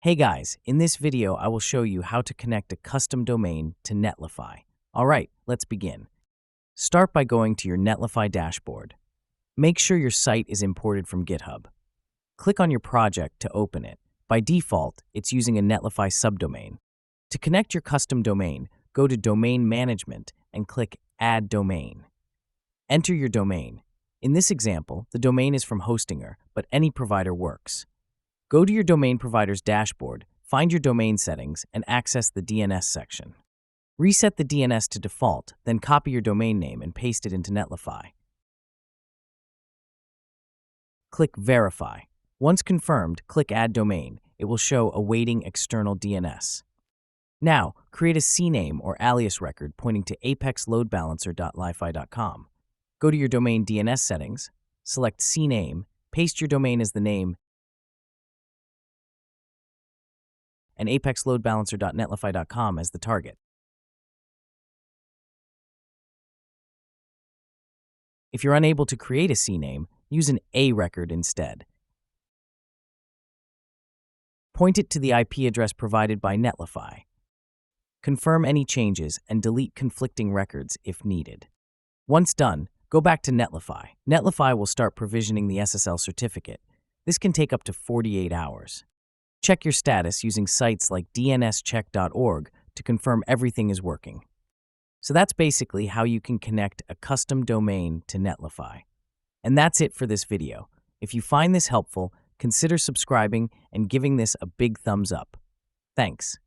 Hey guys, in this video I will show you how to connect a custom domain to Netlify. Alright, let's begin. Start by going to your Netlify dashboard. Make sure your site is imported from GitHub. Click on your project to open it. By default, it's using a Netlify subdomain. To connect your custom domain, go to Domain Management and click Add Domain. Enter your domain. In this example, the domain is from Hostinger, but any provider works. Go to your domain provider's dashboard, find your domain settings, and access the DNS section. Reset the DNS to default, then copy your domain name and paste it into Netlify. Click Verify. Once confirmed, click Add Domain. It will show awaiting external DNS. Now, create a CNAME or alias record pointing to apexloadbalancer.lify.com. Go to your domain DNS settings, select CNAME, paste your domain as the name, and apexloadbalancer.netlify.com as the target. If you're unable to create a CNAME, use an A record instead. Point it to the IP address provided by Netlify. Confirm any changes and delete conflicting records if needed. Once done, go back to Netlify. Netlify will start provisioning the SSL certificate. This can take up to 48 hours. Check your status using sites like dnscheck.org to confirm everything is working. So that's basically how you can connect a custom domain to Netlify. And that's it for this video. If you find this helpful, consider subscribing and giving this a big thumbs up. Thanks.